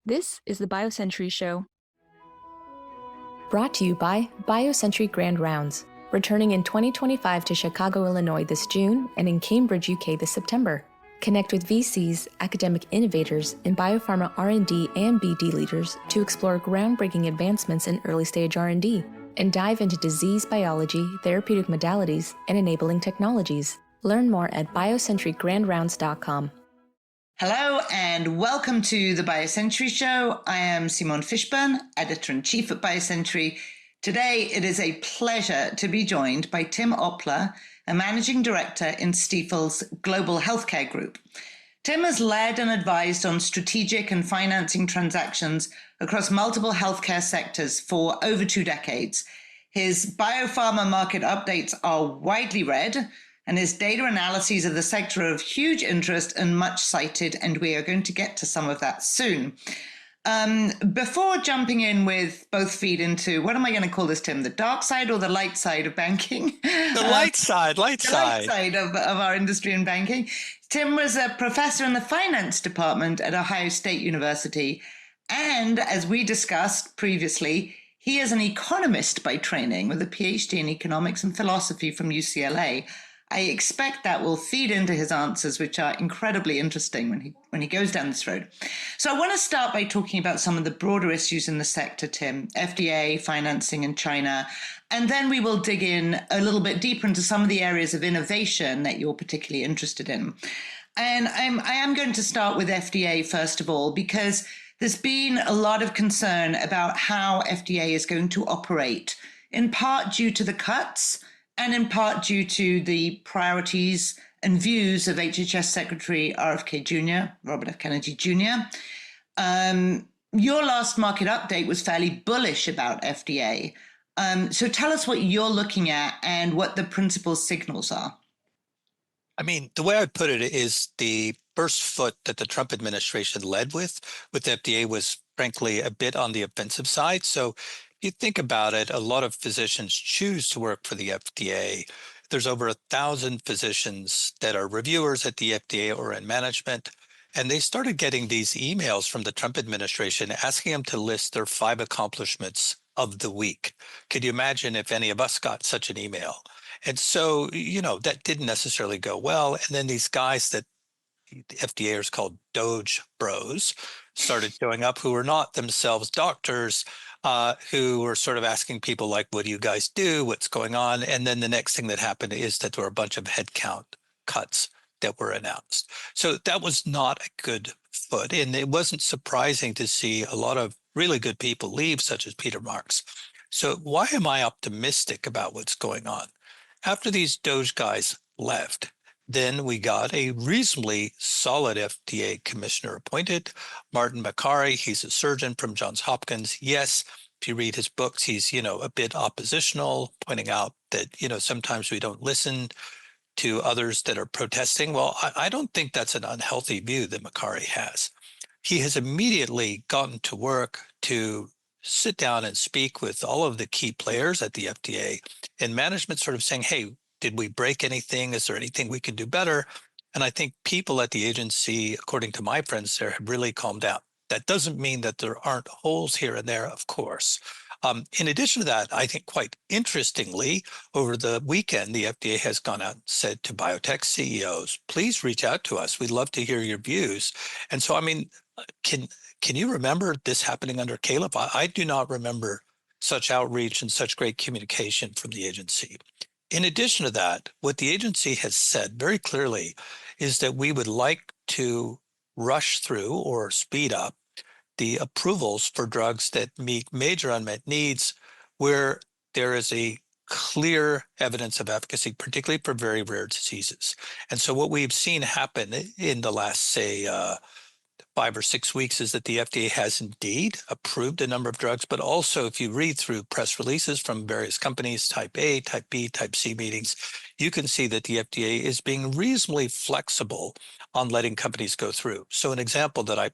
This is the BioCentury Show. Brought to you by BioCentury Grand Rounds, returning in 2025 to Chicago, Illinois this June and in Cambridge, UK this September. Connect with VCs, academic innovators, and biopharma R&D and BD leaders to explore groundbreaking advancements in early-stage R&D and dive into disease biology, therapeutic modalities, and enabling technologies. Learn more at biocenturygrandrounds.com. Hello and welcome to the BioCentury Show. I am Simone Fishburn, Editor-in-Chief at BioCentury. Today, it is a pleasure to be joined by Tim Opler, a Managing Director in Stifel's Global Healthcare Group. Tim has led and advised on strategic and financing transactions across multiple healthcare sectors for over 2 decades. His biopharma market updates are widely read, and his data analyses of the sector are of huge interest and much cited, and we are going to get to some of that soon. Before jumping in with both feet into, what am I going to call this, Tim? The dark side or the light side of banking? The light side. The light side of our industry and banking. Tim was a professor in the finance department at Ohio State University. And as we discussed previously, he is an economist by training with a PhD in economics and philosophy from UCLA. I expect that will feed into his answers, which are incredibly interesting when he goes down this road. So I want to start by talking about some of the broader issues in the sector, Tim, FDA, financing in China, and then we will dig in a little bit deeper into some of the areas of innovation that you're particularly interested in. And I am going to start with FDA, first of all, because there's been a lot of concern about how FDA is going to operate, in part due to the cuts, and in part due to the priorities and views of HHS Secretary RFK Jr., Robert F. Kennedy Jr. Your last market update was fairly bullish about FDA. So tell us what you're looking at and what the principal signals are. I mean, the way I put it is the first foot that the Trump administration led with FDA was frankly a bit on the offensive side. So you think about it, a lot of physicians choose to work for the FDA. There's over 1,000 physicians that are reviewers at the FDA or in management. And they started getting these emails from the Trump administration asking them to list their 5 accomplishments of the week. Could you imagine if any of us got such an email? And so, that didn't necessarily go well. And then these guys that the FDAers called Doge bros started showing up who were not themselves doctors, who were sort of asking people like, what do you guys do? What's going on? And then the next thing that happened is that there were a bunch of headcount cuts that were announced. So that was not a good foot. And it wasn't surprising to see a lot of really good people leave, such as Peter Marks. So why am I optimistic about what's going on? After these Doge guys left, then we got a reasonably solid FDA commissioner appointed, Martin Makary. He's a surgeon from Johns Hopkins. Yes, if you read his books, he's, a bit oppositional, pointing out that, sometimes we don't listen to others that are protesting. Well, I don't think that's an unhealthy view that Makary has. He has immediately gotten to work to sit down and speak with all of the key players at the FDA and management sort of saying, hey, did we break anything? Is there anything we can do better? And I think people at the agency, according to my friends there, have really calmed down. That doesn't mean that there aren't holes here and there, of course. In addition to that, I think quite interestingly, over the weekend, the FDA has gone out and said to biotech CEOs, please reach out to us. We'd love to hear your views. And so, can you remember this happening under Caleb? I do not remember such outreach and such great communication from the agency. In addition to that, what the agency has said very clearly is that we would like to rush through or speed up the approvals for drugs that meet major unmet needs where there is a clear evidence of efficacy, particularly for very rare diseases. And so what we've seen happen in the last, say, 5 or 6 weeks is that the FDA has indeed approved a number of drugs, but also if you read through press releases from various companies, type A, type B, type C meetings, you can see that the FDA is being reasonably flexible on letting companies go through. So an example that I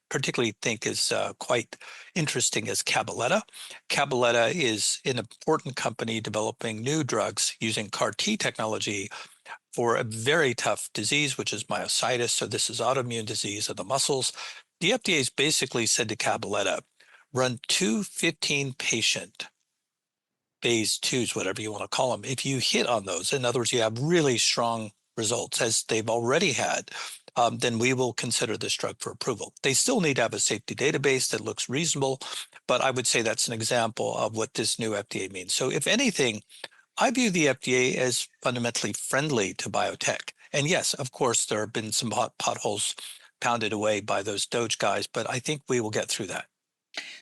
particularly think is quite interesting is Cabaletta. Cabaletta is an important company developing new drugs using CAR T technology for a very tough disease, which is myositis. So this is autoimmune disease of the muscles. the FDA's basically said to Cabaletta, run 2 15-patient phase 2s, whatever you want to call them. If you hit on those, in other words, you have really strong results, as they've already had, then we will consider this drug for approval. They still need to have a safety database that looks reasonable, but I would say that's an example of what this new FDA means. So if anything, I view the FDA as fundamentally friendly to biotech. And yes, of course, there have been some potholes pounded away by those Doge guys, but I think we will get through that.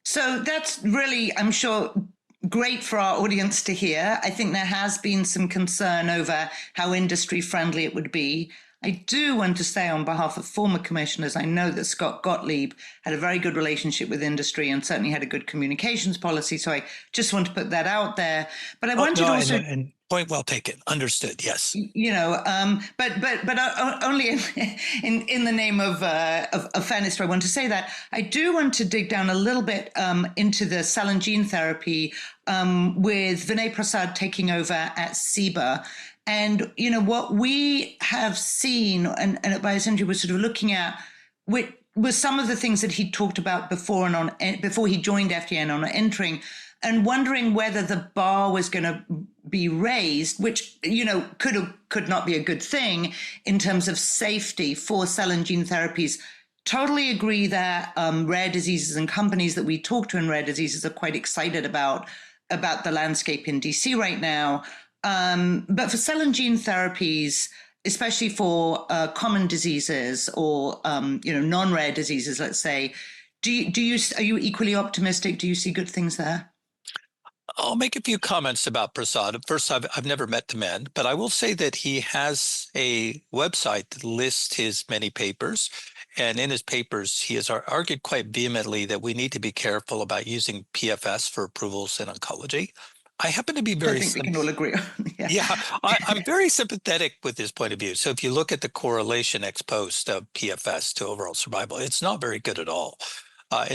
So that's really, I'm sure, great for our audience to hear. I think there has been some concern over how industry friendly it would be. I do want to say on behalf of former commissioners, I know that Scott Gottlieb had a very good relationship with industry and certainly had a good communications policy. So I just want to put that out there. But I wanted also... And point well taken. Understood. Yes. But only in the name of fairness, do I want to say that. I do want to dig down a little bit into the cell and gene therapy with Vinay Prasad taking over at CBER. And, what we have seen, and at BioCentury we're sort of looking at, was some of the things that he talked about before before he joined FDA and on entering, and wondering whether the bar was going to be raised, which, could not be a good thing in terms of safety for cell and gene therapies. Totally agree that rare diseases and companies that we talk to in rare diseases are quite excited about the landscape in DC right now. But for cell and gene therapies, especially for common diseases or non-rare diseases, let's say, are you equally optimistic? Do you see good things there? I'll make a few comments about Prasad. First, I've never met the man, but I will say that he has a website that lists his many papers. And in his papers, he has argued quite vehemently that we need to be careful about using PFS for approvals in oncology. I happen to be very... I think we can all agree. I'm very sympathetic with his point of view. So if you look at the correlation ex post of PFS to overall survival, it's not very good at all. I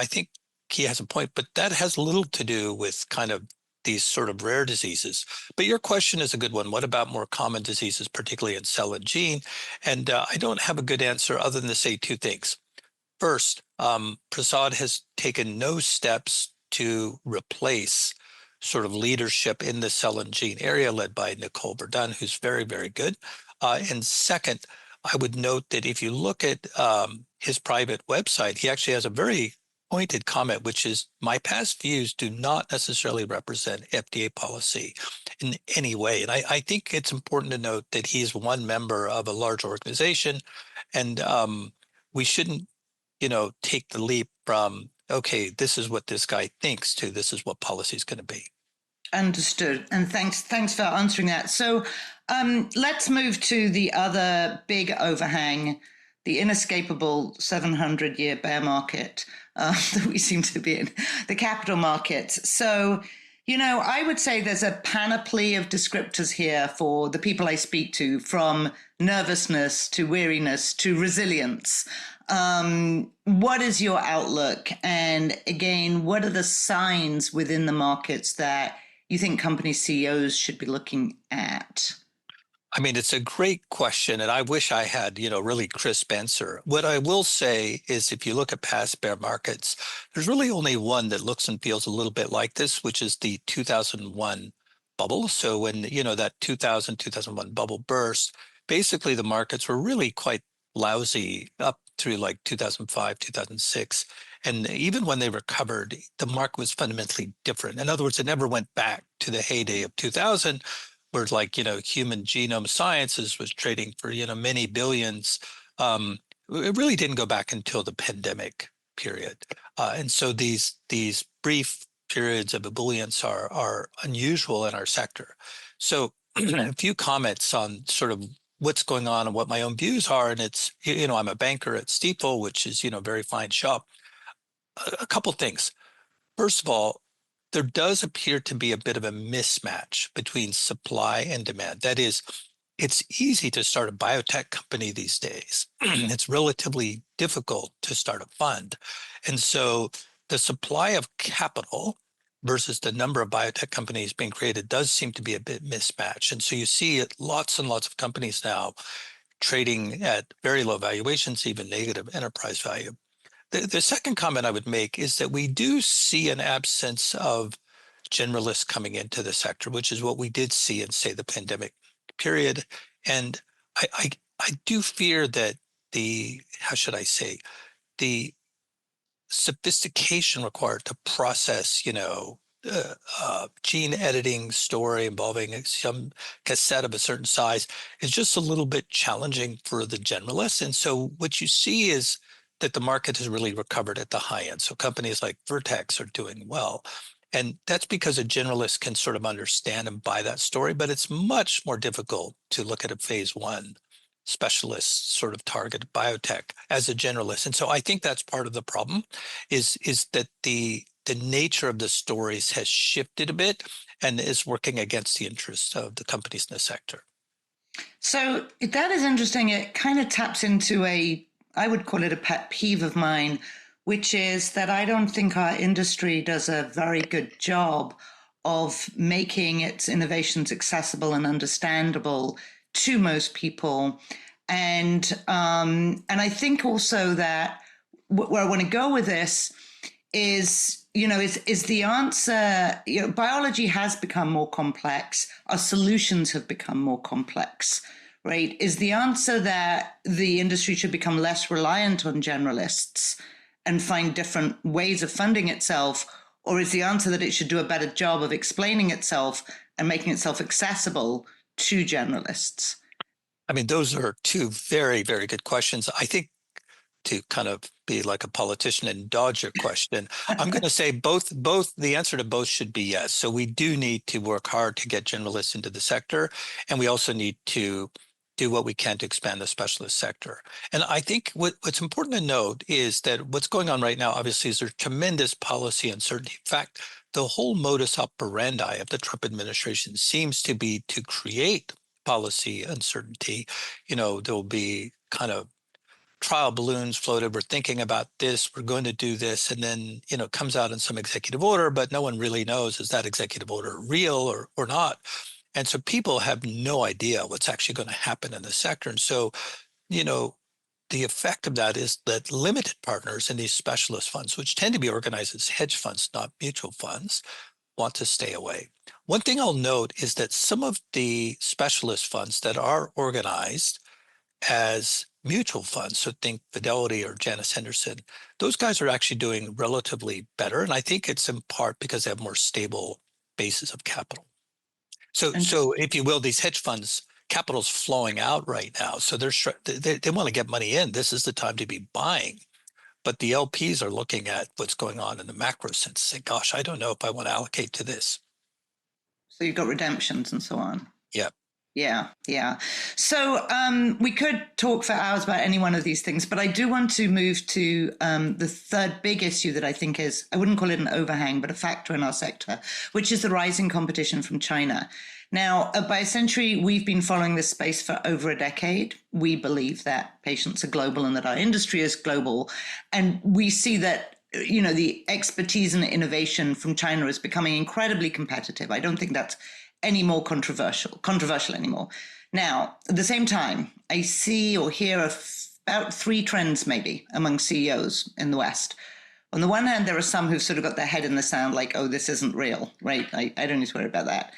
think he has a point, but that has little to do with kind of these sort of rare diseases. But your question is a good one. What about more common diseases, particularly in cell and gene? And I don't have a good answer other than to say two things. First, Prasad has taken no steps to replace sort of leadership in the cell and gene area led by Nicole Verdun, who's very, very good. And second, I would note that if you look at his private website, he actually has a very pointed comment, which is, my past views do not necessarily represent FDA policy in any way. And I think it's important to note that he's one member of a large organization, and we shouldn't, take the leap from, okay, this is what this guy thinks, to this is what policy is going to be. Understood. And thanks for answering that. So let's move to the other big overhang, the inescapable 700-year bear market that we seem to be in, the capital markets. So, I would say there's a panoply of descriptors here for the people I speak to, from nervousness to weariness to resilience. What is your outlook? And again, what are the signs within the markets that you think company CEOs should be looking at? I mean, it's a great question, and I wish I had, really crisp answer. What I will say is, if you look at past bear markets, there's really only one that looks and feels a little bit like this, which is the 2001 bubble. So when, that 2001 bubble burst, basically the markets were really quite lousy up through like 2005, 2006. And even when they recovered, the market was fundamentally different. In other words, it never went back to the heyday of 2000, where human genome sciences was trading for, many billions. It really didn't go back until the pandemic period. And so these brief periods of ebullience are unusual in our sector. So a few comments on sort of what's going on and what my own views are. And it's, I'm a banker at Stifel, which is, a very fine shop. A couple things. First of all, there does appear to be a bit of a mismatch between supply and demand. That is, it's easy to start a biotech company these days. It's relatively difficult to start a fund. And so the supply of capital versus the number of biotech companies being created does seem to be a bit mismatched. And so you see lots and lots of companies now trading at very low valuations, even negative enterprise value. The second comment I would make is that we do see an absence of generalists coming into the sector, which is what we did see in, say, the pandemic period. And I do fear that how should I say, the sophistication required to process, gene editing story involving some cassette of a certain size is just a little bit challenging for the generalists. And so what you see is that the market has really recovered at the high end. So companies like Vertex are doing well. And that's because a generalist can sort of understand and buy that story, but it's much more difficult to look at a phase one specialist sort of target biotech as a generalist. And so I think that's part of the problem is that the nature of the stories has shifted a bit and is working against the interests of the companies in the sector. So that is interesting. It kind of taps into I would call it a pet peeve of mine, which is that I don't think our industry does a very good job of making its innovations accessible and understandable to most people. And I think also that where I want to go with this is the answer, biology has become more complex. Our solutions have become more complex, right? Is the answer that the industry should become less reliant on generalists and find different ways of funding itself? Or is the answer that it should do a better job of explaining itself and making itself accessible to generalists? I mean, those are two very, very good questions. I think to kind of be like a politician and dodge your question, I'm going to say both. The answer to both should be yes. So we do need to work hard to get generalists into the sector, and we also need to do what we can to expand the specialist sector. And I think what's important to note is that what's going on right now, obviously, is there's tremendous policy uncertainty. In fact, the whole modus operandi of the Trump administration seems to be to create policy uncertainty. There'll be kind of trial balloons floated. We're thinking about this, we're going to do this, and then, it comes out in some executive order, but no one really knows, is that executive order real or not? And so people have no idea what's actually going to happen in the sector. And so, the effect of that is that limited partners in these specialist funds, which tend to be organized as hedge funds, not mutual funds, want to stay away. One thing I'll note is that some of the specialist funds that are organized as mutual funds, so think Fidelity or Janus Henderson, those guys are actually doing relatively better. And I think it's in part because they have more stable bases of capital. So if you will, these hedge funds, capital's flowing out right now. So they want to get money in. This is the time to be buying. But the LPs are looking at what's going on in the macro sense, saying, gosh, I don't know if I want to allocate to this. So you've got redemptions and so on. Yeah. Yeah. So we could talk for hours about any one of these things, but I do want to move to the third big issue that I think is, I wouldn't call it an overhang, but a factor in our sector, which is the rising competition from China. Now, at BioCentury, we've been following this space for over a decade. We believe that patients are global and that our industry is global. And we see that the expertise and innovation from China is becoming incredibly competitive. I don't think that's any more controversial anymore. Now, at the same time, I see or hear about three trends maybe among CEOs in the West. On the one hand, there are some who've sort of got their head in the sand like, oh, this isn't real, right? I don't need to worry about that.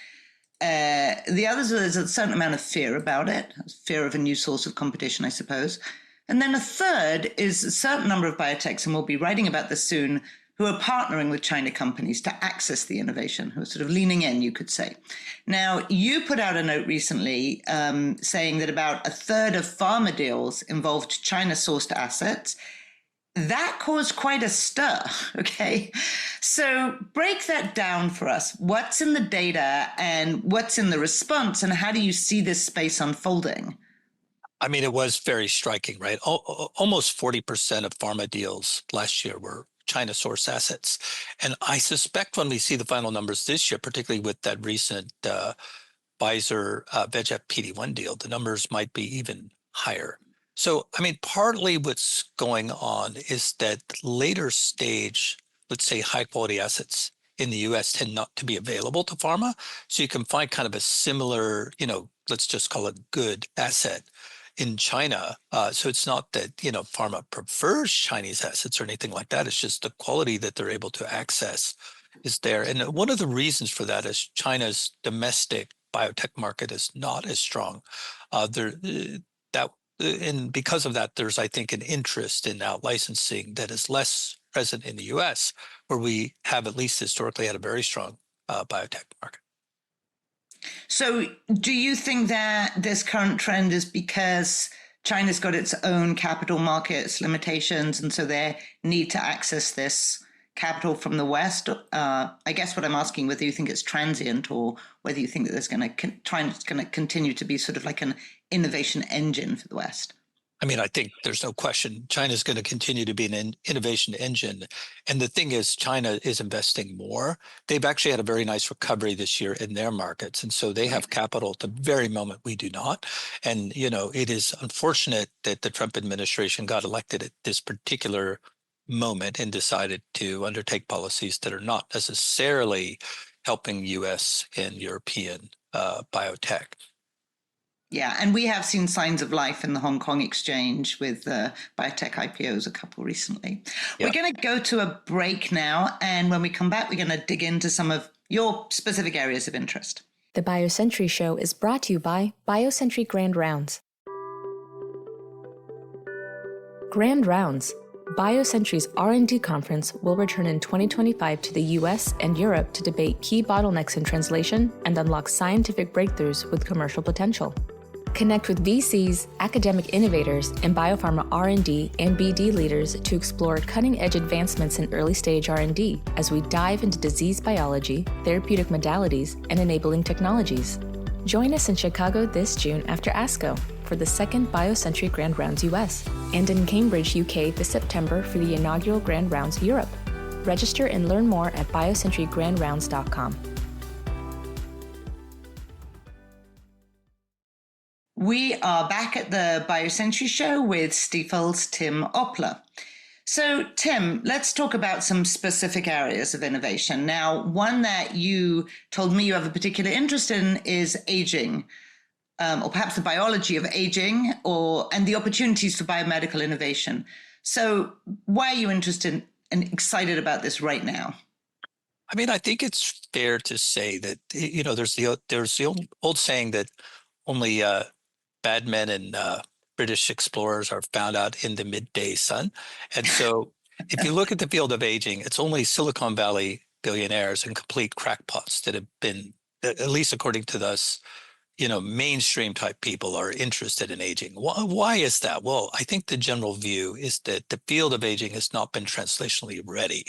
The others, there's a certain amount of fear about it, fear of a new source of competition, I suppose. And then a third is a certain number of biotechs, and we'll be writing about this soon, who are partnering with China companies to access the innovation, who are sort of leaning in, you could say. Now, you put out a note recently saying that about a third of pharma deals involved China-sourced assets. That caused quite a stir, okay? So break that down for us. What's in the data and what's in the response, and how do you see this space unfolding? I mean, it was very striking, right? Almost 40% of pharma deals last year were China source assets. And I suspect when we see the final numbers this year, particularly with that recent Pfizer VEGF PD-1 deal, the numbers might be even higher. So, I mean, partly what's going on is that later stage, let's say high quality assets in the US tend not to be available to pharma. So you can find kind of a similar, let's just call it good asset in China. So it's not that, pharma prefers Chinese assets or anything like that. It's just the quality that they're able to access is there. And one of the reasons for that is China's domestic biotech market is not as strong. And because of that, there's, I think, an interest in out licensing that is less present in the US, where we have at least historically had a very strong biotech market. So, do you think that this current trend is because China's got its own capital markets limitations, and so they need to access this capital from the West? I guess what I'm asking, whether you think it's transient or whether you think that there's going to continue to be sort of like an innovation engine for the West. I mean, I think there's no question China is going to continue to be an innovation engine. And the thing is, China is investing more. They've actually had a very nice recovery this year in their markets. And so they have capital at the very moment we do not. And, it is unfortunate that the Trump administration got elected at this particular moment and decided to undertake policies that are not necessarily helping US and European biotech. Yeah, and we have seen signs of life in the Hong Kong exchange with biotech IPOs, a couple recently. Yeah. We're going to go to a break now, and when we come back, we're going to dig into some of your specific areas of interest. The BioCentury Show is brought to you by BioCentury Grand Rounds. Grand Rounds. BioCentury's R&D conference will return in 2025 to the US and Europe to debate key bottlenecks in translation and unlock scientific breakthroughs with commercial potential. Connect with VCs, academic innovators, and biopharma R&D and BD leaders to explore cutting-edge advancements in early-stage R&D as we dive into disease biology, therapeutic modalities, and enabling technologies. Join us in Chicago this June after ASCO for the second BioCentury Grand Rounds US, and in Cambridge, UK this September for the inaugural Grand Rounds Europe. Register and learn more at biocenturygrandrounds.com. We are back at the BioCentury Show with Stifel's Tim Opler. So, Tim, let's talk about some specific areas of innovation. Now, one that you told me you have a particular interest in is aging, or perhaps the biology of aging, and the opportunities for biomedical innovation. So, why are you interested and excited about this right now? I mean, I think it's fair to say that, there's the old saying that only bad men and British explorers are found out in the midday sun. And so if you look at the field of aging, it's only Silicon Valley billionaires and complete crackpots that have been, at least according to us, mainstream type people are interested in aging. Why is that? Well, I think the general view is that the field of aging has not been translationally ready.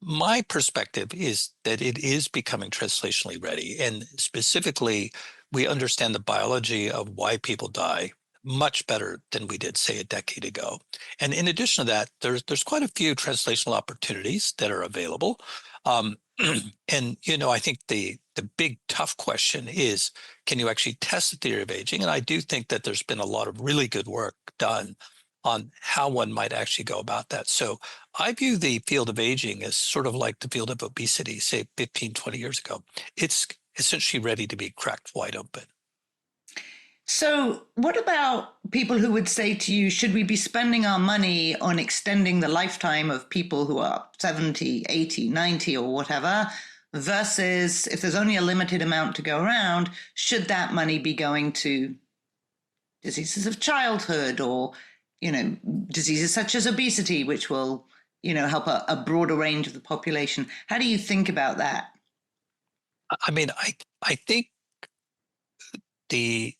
My perspective is that it is becoming translationally ready. And specifically, we understand the biology of why people die much better than we did, say, a decade ago. And in addition to that, there's quite a few translational opportunities that are available. And, I think the big tough question is, can you actually test the theory of aging? And I do think that there's been a lot of really good work done on how one might actually go about that. So I view the field of aging as sort of like the field of obesity, say 15, 20 years ago. It's essentially ready to be cracked wide open. So what about people who would say to you, should we be spending our money on extending the lifetime of people who are 70, 80, 90 or whatever, versus if there's only a limited amount to go around, should that money be going to diseases of childhood or diseases such as obesity, which will, help a broader range of the population? How do you think about that? I mean, I think the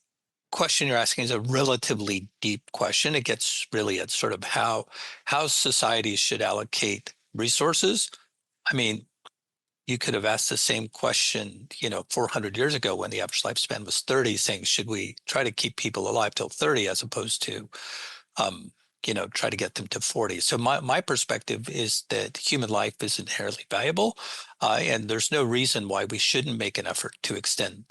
question you're asking is a relatively deep question. It gets really at sort of how societies should allocate resources. I mean, you could have asked the same question, 400 years ago when the average lifespan was 30, saying, should we try to keep people alive till 30 as opposed to try to get them to 40. So my perspective is that human life is inherently valuable, and there's no reason why we shouldn't make an effort to extend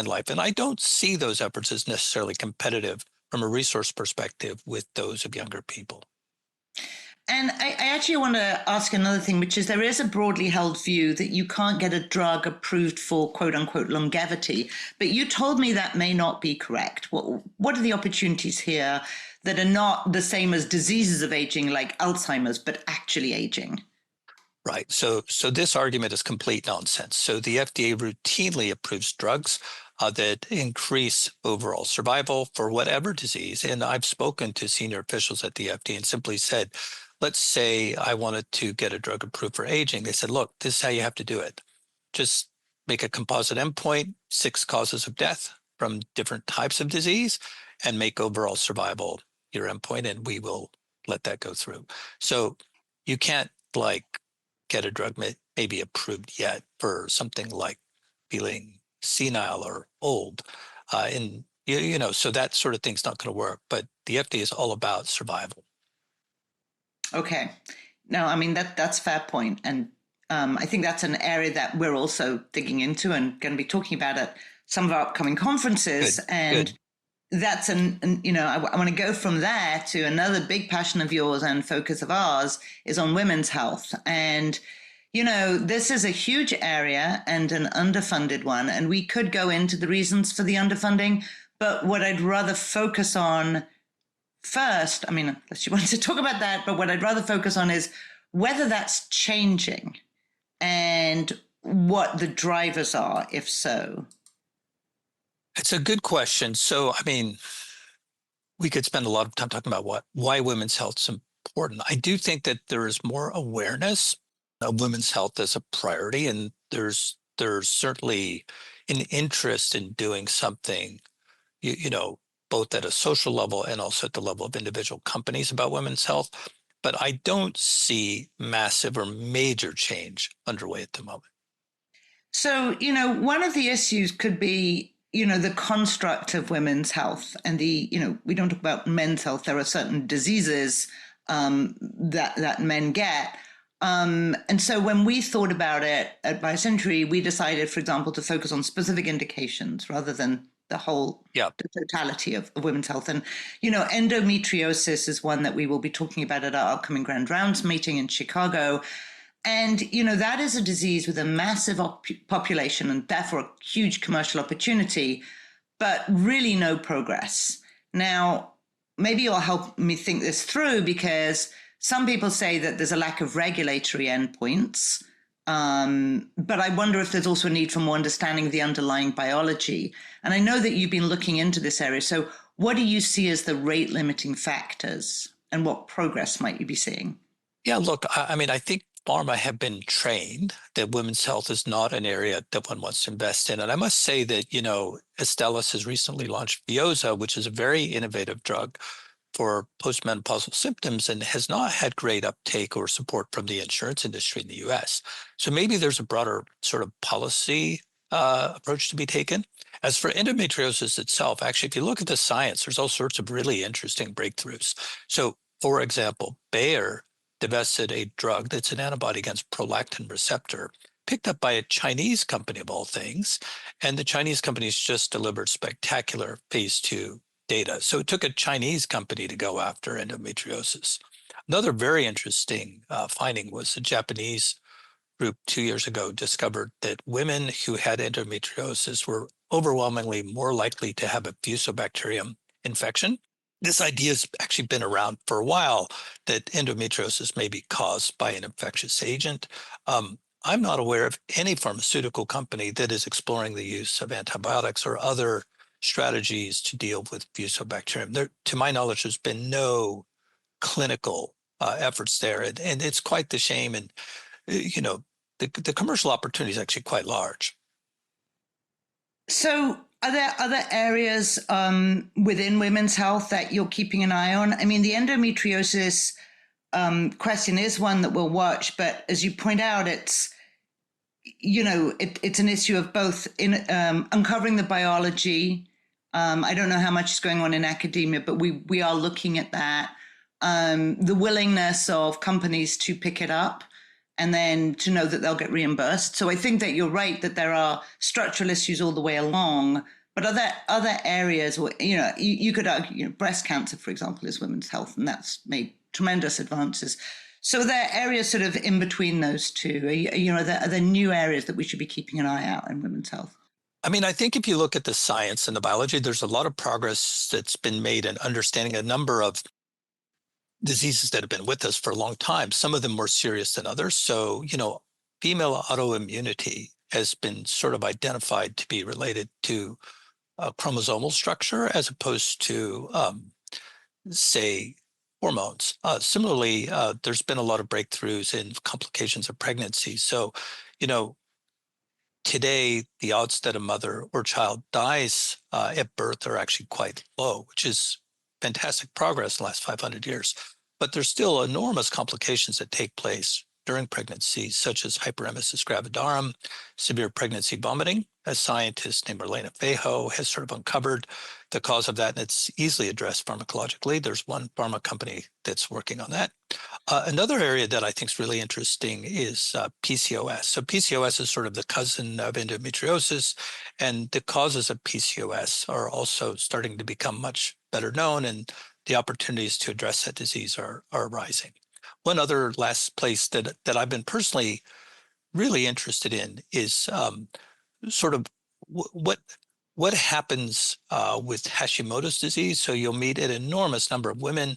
life. And I don't see those efforts as necessarily competitive from a resource perspective with those of younger people. And I actually want to ask another thing, which is there is a broadly held view that you can't get a drug approved for quote unquote longevity. But you told me that may not be correct. What are the opportunities here that are not the same as diseases of aging like Alzheimer's, but actually aging? Right. So this argument is complete nonsense. So the FDA routinely approves drugs that increase overall survival for whatever disease. And I've spoken to senior officials at the FDA and simply said, let's say I wanted to get a drug approved for aging. They said, look, this is how you have to do it. Just make a composite endpoint, 6 causes of death from different types of disease, and make overall survival your endpoint, and we will let that go through. So you can't get a drug maybe approved yet for something like feeling senile or old. And, so that sort of thing's not going to work. But the FDA is all about survival. Okay. No, I mean, that's a fair point. And I think that's an area that we're also digging into and going to be talking about at some of our upcoming conferences. Good. And Good. that's I want to go from there to another big passion of yours and focus of ours is on women's health. And, this is a huge area and an underfunded one. And we could go into the reasons for the underfunding. But what I'd rather focus on first, I mean, unless you want to talk about that, but what I'd rather focus on is whether that's changing and what the drivers are, if so. It's a good question. So, I mean, we could spend a lot of time talking about why women's health is important. I do think that there is more awareness of women's health as a priority, and there's certainly an interest in doing something, both at a social level and also at the level of individual companies about women's health. But I don't see massive or major change underway at the moment. So, one of the issues could be, the construct of women's health and we don't talk about men's health. There are certain diseases that men get. And so when we thought about it at BioCentury, we decided, for example, to focus on specific indications rather than the totality of women's health. And, endometriosis is one that we will be talking about at our upcoming Grand Rounds meeting in Chicago. And, that is a disease with a massive population and therefore a huge commercial opportunity, but really no progress. Now, maybe you'll help me think this through, because some people say that there's a lack of regulatory endpoints. But I wonder if there's also a need for more understanding of the underlying biology. And I know that you've been looking into this area. So what do you see as the rate limiting factors, and what progress might you be seeing? Yeah, look, I mean, I think pharma have been trained that women's health is not an area that one wants to invest in. And I must say that, Astellas has recently launched BioCentury, which is a very innovative drug for postmenopausal symptoms and has not had great uptake or support from the insurance industry in the US. So maybe there's a broader sort of policy approach to be taken. As for endometriosis itself, actually, if you look at the science, there's all sorts of really interesting breakthroughs. So, for example, Bayer divested a drug that's an antibody against prolactin receptor, picked up by a Chinese company of all things. And the Chinese company's just delivered spectacular phase 2 data. So it took a Chinese company to go after endometriosis. Another very interesting finding was a Japanese group 2 years ago discovered that women who had endometriosis were overwhelmingly more likely to have a fusobacterium infection. This idea has actually been around for a while, that endometriosis may be caused by an infectious agent. I'm not aware of any pharmaceutical company that is exploring the use of antibiotics or other strategies to deal with fusobacterium. To my knowledge, there's been no clinical efforts there, and it's quite the shame. And the commercial opportunity is actually quite large. So are there other areas within women's health that you're keeping an eye on? I mean, the endometriosis question is one that we'll watch, but as you point out, it's an issue of both in uncovering the biology. I don't know how much is going on in academia, but we are looking at that. The willingness of companies to pick it up and then to know that they'll get reimbursed. So I think that you're right that there are structural issues all the way along, but are there other areas where, you could argue, breast cancer, for example, is women's health, and that's made tremendous advances. So there are areas sort of in between those two. Are there new areas that we should be keeping an eye out in women's health? I mean, I think if you look at the science and the biology, there's a lot of progress that's been made in understanding a number of diseases that have been with us for a long time, some of them more serious than others. So, female autoimmunity has been sort of identified to be related to chromosomal structure as opposed to, say, hormones. Similarly, there's been a lot of breakthroughs in complications of pregnancy. So, today, the odds that a mother or child dies at birth are actually quite low, which is fantastic progress in the last 500 years. But there's still enormous complications that take place during pregnancy, such as hyperemesis gravidarum, severe pregnancy vomiting. A scientist named Marlena Fejo has sort of uncovered the cause of that, and it's easily addressed pharmacologically. There's one pharma company that's working on that. Another area that I think is really interesting is PCOS. So PCOS is sort of the cousin of endometriosis, and the causes of PCOS are also starting to become much better known, and the opportunities to address that disease are rising. One other last place that I've been personally really interested in is sort of what happens with Hashimoto's disease. So you'll meet an enormous number of women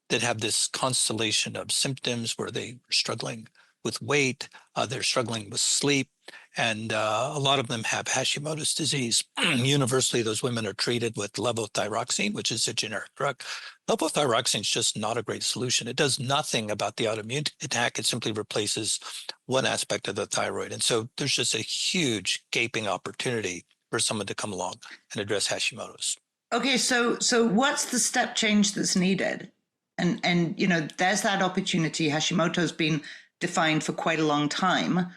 that have this constellation of symptoms where they're struggling with weight, they're struggling with sleep, and a lot of them have Hashimoto's disease. Universally, those women are treated with levothyroxine, which is a generic drug. Levothyroxine is just not a great solution. It does nothing about the autoimmune attack. It simply replaces one aspect of the thyroid. And so there's just a huge gaping opportunity for someone to come along and address Hashimoto's. Okay, so what's the step change that's needed? And there's that opportunity. Hashimoto's been defined for quite a long time.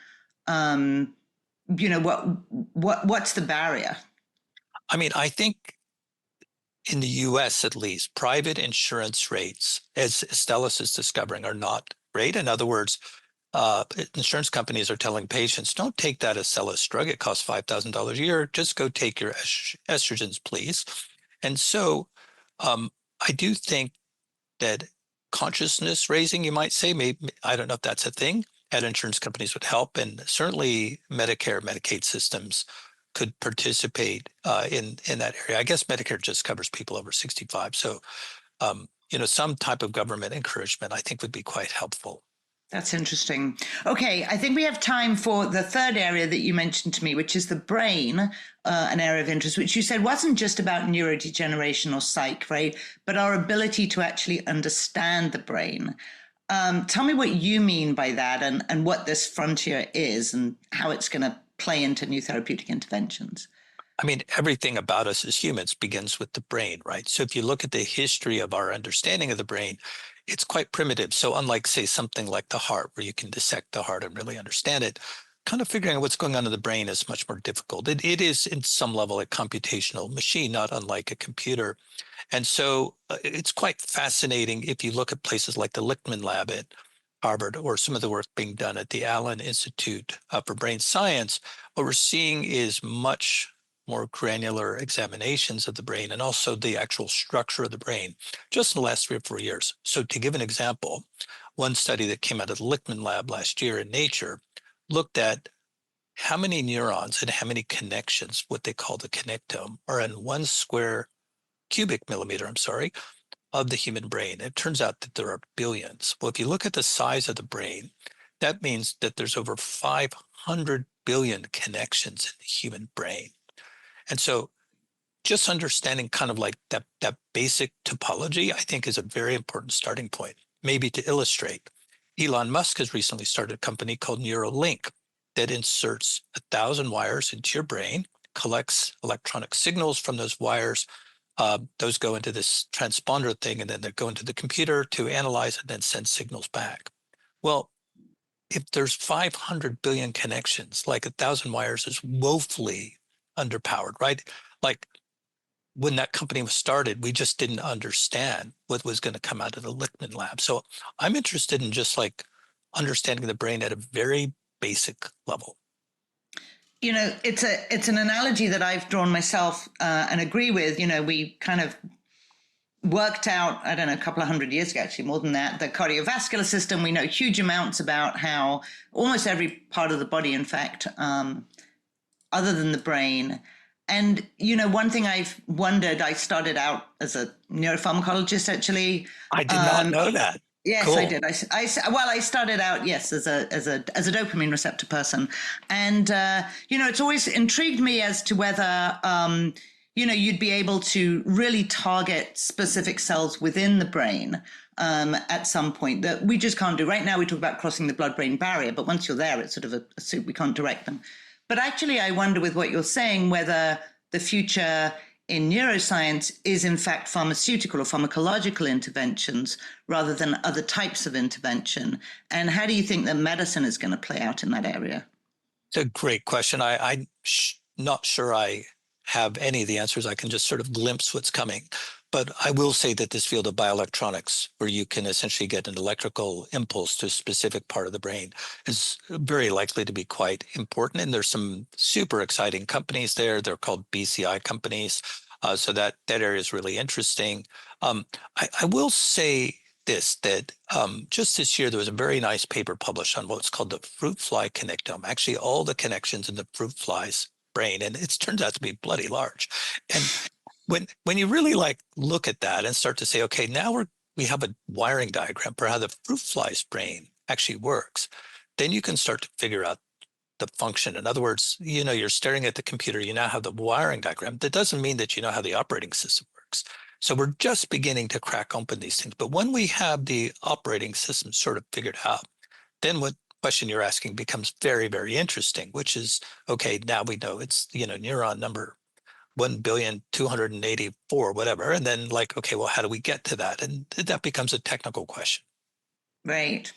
What's the barrier? I mean, I think in the US at least, private insurance rates, as Stellis is discovering, are not great. In other words, insurance companies are telling patients, don't take that Stellis drug. It costs $5,000 a year. Just go take your estrogens, please. And so I do think that consciousness raising, you might say, maybe, I don't know if that's a thing, at insurance companies would help. And certainly Medicare, Medicaid systems could participate in that area. I guess Medicare just covers people over 65. So, some type of government encouragement, I think, would be quite helpful. That's interesting. Okay, I think we have time for the third area that you mentioned to me, which is the brain, an area of interest, which you said wasn't just about neurodegeneration or psych, right? But our ability to actually understand the brain. Tell me what you mean by that and what this frontier is and how it's going to play into new therapeutic interventions. I mean, everything about us as humans begins with the brain, right? So if you look at the history of our understanding of the brain, it's quite primitive. So unlike, say, something like the heart, where you can dissect the heart and really understand it, kind of figuring out what's going on in the brain is much more difficult. It is, in some level, a computational machine, not unlike a computer. And so it's quite fascinating if you look at places like the Lichtman Lab at Harvard or some of the work being done at the Allen Institute for Brain Science. What we're seeing is much more granular examinations of the brain and also the actual structure of the brain just in the last 3 or 4 years. So to give an example, one study that came out of the Lichtman Lab last year in Nature looked at how many neurons and how many connections, what they call the connectome, are in 1 square cubic millimeter, of the human brain. It turns out that there are billions. Well, if you look at the size of the brain, that means that there's over 500 billion connections in the human brain. And so just understanding kind of like that basic topology, I think, is a very important starting point. Maybe to illustrate, Elon Musk has recently started a company called Neuralink that inserts 1,000 wires into your brain, collects electronic signals from those wires. Those go into this transponder thing, and then they go into the computer to analyze and then send signals back. Well, if there's 500 billion connections, like 1,000 wires is woefully underpowered, right? Like when that company was started, we just didn't understand what was going to come out of the Lichtman Lab. So I'm interested in just like understanding the brain at a very basic level. It's an analogy that I've drawn myself and agree with. We kind of worked out, I don't know, a couple of hundred years ago, actually, more than that, the cardiovascular system. We know huge amounts about how almost every part of the body, in fact, other than the brain. And, one thing I've wondered, I started out as a neuropharmacologist, actually. I did not know that. Yes, Cool. I did. I started out, yes, as a dopamine receptor person, and it's always intrigued me as to whether you'd be able to really target specific cells within the brain at some point that we just can't do right now. We talk about crossing the blood-brain barrier, but once you're there, it's sort of a soup. We can't direct them. But actually, I wonder with what you're saying whether the future in neuroscience is in fact pharmaceutical or pharmacological interventions rather than other types of intervention. And how do you think that medicine is going to play out in that area? It's a great question. I'm not sure I have any of the answers. I can just sort of glimpse what's coming. But I will say that this field of bioelectronics, where you can essentially get an electrical impulse to a specific part of the brain, is very likely to be quite important. And there's some super exciting companies there. They're called BCI companies. So that area is really interesting. I will say this, that just this year, there was a very nice paper published on what's called the fruit fly connectome, actually all the connections in the fruit fly's brain. And it turns out to be bloody large. And when you really look at that and start to say, okay, now we have a wiring diagram for how the fruit fly's brain actually works, then you can start to figure out the function. In other words, you're staring at the computer, you now have the wiring diagram. That doesn't mean that you know how the operating system works. So we're just beginning to crack open these things. But when we have the operating system sort of figured out, then what question you're asking becomes very, very interesting, which is, okay, now we know it's, neuron number 1,284,000,000, whatever. And then okay, well, how do we get to that? And that becomes a technical question. Right.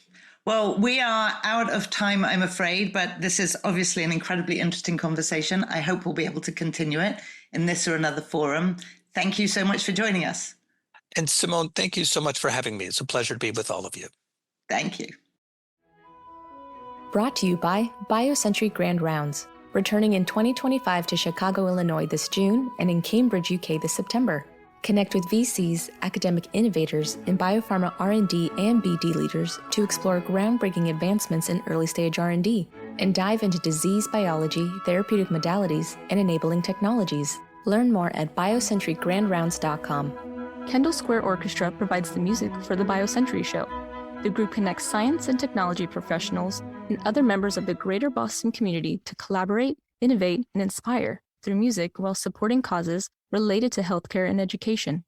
Well, we are out of time, I'm afraid, but this is obviously an incredibly interesting conversation. I hope we'll be able to continue it in this or another forum. Thank you so much for joining us. And Simone, thank you so much for having me. It's a pleasure to be with all of you. Thank you. Brought to you by BioCentury Grand Rounds, returning in 2025 to Chicago, Illinois this June and in Cambridge, UK this September. Connect with VCs, academic innovators, and biopharma R&D and BD leaders to explore groundbreaking advancements in early-stage R&D and dive into disease biology, therapeutic modalities, and enabling technologies. Learn more at biocenturygrandrounds.com. Kendall Square Orchestra provides the music for the BioCentury Show. The group connects science and technology professionals and other members of the greater Boston community to collaborate, innovate, and inspire through music while supporting causes related to healthcare and education.